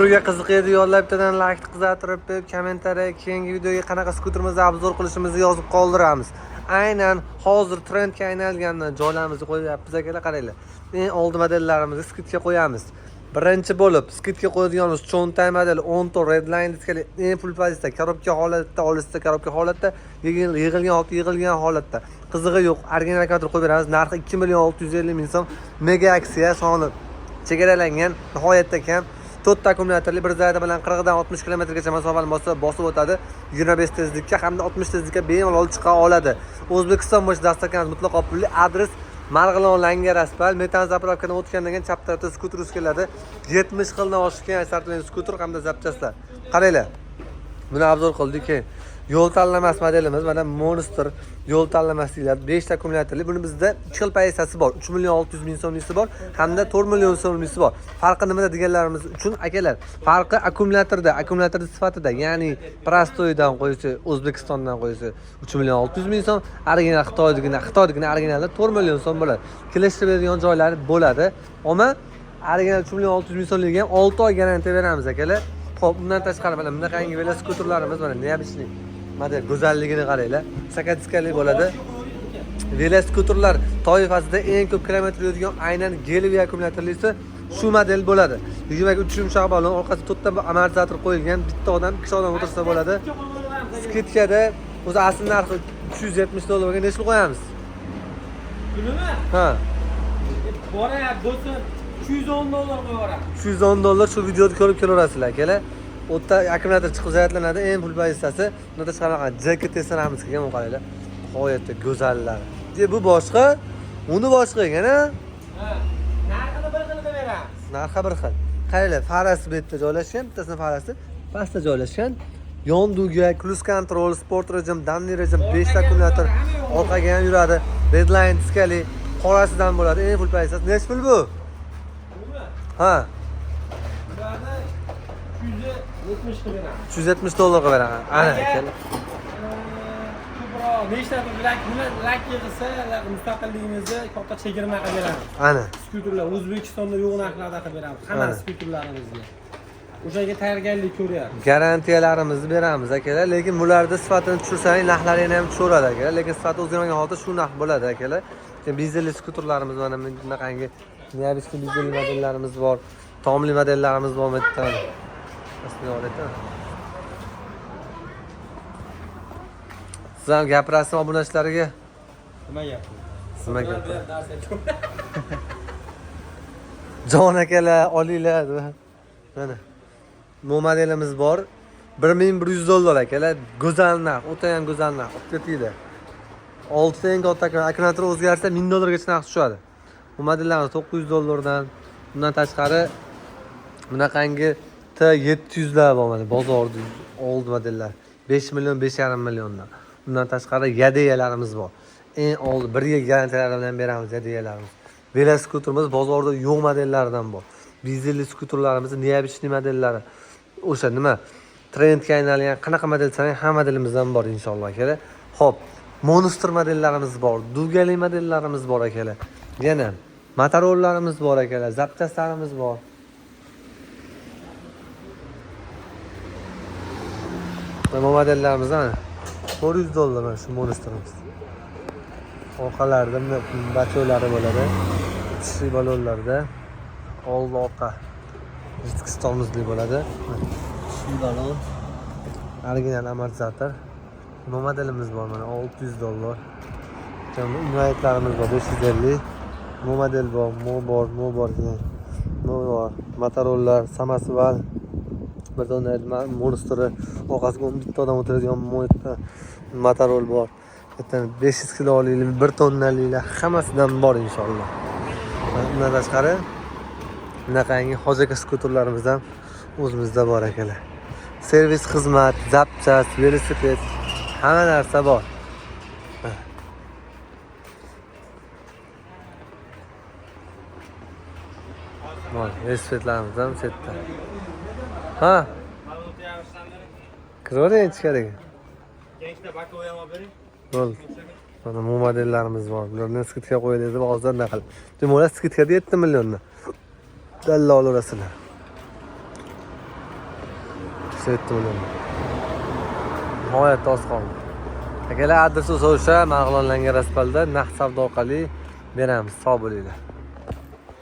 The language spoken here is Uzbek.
Videoga qiziqadi yo'llab bittadan like qizartirib, kommentariya keyingi videoga qanaqa skuterimizni obzor qilishimizni yozib qoldiramiz. Aynan hozir trendga aylangan joylarimizni qo'yapmiz akalar, qaranglar. Eng oldi modellarimizni skidga qo'yamiz. Birinchi bo'lib skidga qo'yadiganimiz cho'ntay model 10 to Redline diskali eng full pozitsiyada, korobka holatda, olisda korobka holatda, yig'ilgan holatda. Qizig'i yo'q, original akkumulyator qo'yib beramiz. Narxi 2.650.000 so'm. Mega aksiya soni chegaralangan, nihoyatda kam. 4 ta akkumulyatorli bir zarda bilan 40 dan 60 kilometrgacha masofani bosib o'tadi. 25 tezlikka hamda 60 tezlikka bemalol olib chiqa oladi. O'zbekiston bo'yicha dasturlash mutlaqo pulli. Adres Marg'ilon Langar asfalt metan zapravkadan o'tgandan keyin chap tarafda skuter keladi. 70 xildan oshgan asartli skuter hamda zapchastlar. Qaranglar. Buni obzor qildik. Yo'l tanlamas modelimiz mana Monster yo'l tanlamas deyiladi. 5 ta akkumulyatorli. Buni bizda 2 xil pozitsiyasi bor. 3.600.000 so'mlisi bor hamda 4 million so'mlisi bor. Farqi nimada deganlarimiz uchun akalar? Farqi akkumulyator sifatida, ya'ni prostoydan qo'yishi, O'zbekistondan qo'yishi 3.600.000 so'm, original Xitoydigina originalda 4 million so'm bo'ladi. Kelishtiradigan joylari bo'ladi. Ammo original 3.600.000 so'mligiga 6 oy garantiya beramiz akalar. Xo'p, bundan tashqari mana bunaqangi veloskuterlarimiz mana neobычный model go'zalligini qaranglar. Sakadiskali bo'ladi. Veloskuterlar toifasida eng ko'p kilometr yuradigan aynan Gelvi akkumulyatorlisi shu model bo'ladi. 23 yumshoq balon, orqasida 4 ta amortizator qo'yilgan, bitta odam, 2 odam o'tirsa bo'ladi. Skidkada o'zi asl narxi $370 ga nechta qo'yamiz? Pulimi? Ha. Borayapti bo'lsin. $210 qo'yaveramiz. $210 shu videoni ko'rib kelaverasizlar akalar. O'tda akkumulyator chiqib zaryadlanadi, eng pul pozitsiyasi. Bunda tashqariga jaket tesanamiz kelgan bu qaranglar. G'oyatda go'zallar. Bu boshqa, uni boshqa yana. Ha. Narxini bir xilda beramiz. Narxi bir xil. Qaranglar, farasi bu yerda joylashgan, bittasini farasi pastda joylashgan. Yon duga, cruise control, sport rejim, damli rejim, 5 ta akkumulyator, orqaga ham yuradi. Redline diskali, qorasidan bo'ladi, eng pul pozitsiyasi. Nech pul bu? Ha. Bularni $270 $270 ga beraman. Ana akalar. Ko'proq nechta lak yig'ilsa, mustaqilligimizni katta chegirma qilib beramiz. Ana. Skuterlar O'zbekistonda yo'q narxlarda qilib beramiz. Hamma skuterlarimizga. O'shaga tayyorgarlik ko'ryapmiz. Garantiyalarimizni beramiz akalar, lekin bularda sifatini tushirsangiz narxlarini ham tushaveradi akalar. Lekin sifati o'zgarmagan holda shu narx bo'ladi akalar. Dizelli skuterlarimiz mana bunaqangi neobычный dizelli modellarimiz bor. Tomli modellarimiz bor bitta. Siz ham gapirasizmi obunachilarga? Nima gapni? Nima gap? Jon akalar, olinglar. Mana. Bu modelimiz bor. $1100 akalar. Go'zal narx, o'ta ham go'zal narx. Olib ketinglar. 6 ta eng katta akkumulyator o'zgarsa $1000 gacha narx tushadi. Bu modellarimiz $900 dan. Bundan tashqari bunaqangi T700 lar bor mana bozorda old modellar. 5 million, 5,5 milliondan. Bundan tashqari yadeyalarimiz bor. Eng old 1 yil garantiyalar bilan beramiz yadeyalarimiz. Veloskuterimiz bozorda yo'q modellaridan bor. Dizelli skuterlarimiz neobычный modellari. O'sha nima? Trendga aylangan qanaqa model sanang, hamma modelimizdan bor inshaalloh akalar. Xo'p, Monster modellarimiz bor, Dugali modellarimiz bor akalar. Yana Motorollarimiz bor akalar, zapchastlarimiz bor. Bu modellarimiz ana $400 mana shu Monsterimiz. Orqalarida bacholari bo'ladi. Tishli balonlarda old orqa jitqistonimizli bo'ladi. Tishli balon, original amortizator. Bu modelimiz bor mana $600. Inoyatlarimiz bor 550. Bu model bor, bu bor. Motorollar, Samasval, bir dona Monster, orqasiga 11 ta odam o'tiradigan Motorol bor. Bitta 500 kiloli, 1 tonnalilar hammasidan bor inshaalloh. Bundan tashqari bunaqangi hozirgi skuterlarimiz ham o'zimizda bor akalar. Servis xizmat, zapchast, velosiped, hamma narsa bor. Mana velosipedlarimiz ham chetda. Ha. Kiravering ichkariga. Gençlar bak o yama bering. Bo'ldi. Mana bu modellarimiz bor. Bularni skidga qo'yiladi, hozir nima qilib. Demak, skidga 7 milliondan. Dallol orasida. Setdi bo'ladi. Nihoyatda oz qoldi. Akalar adresi so'rasha, Marg'ilon Langar Aspalda naqd savdo orqali beramiz. Sog' bo'linglar.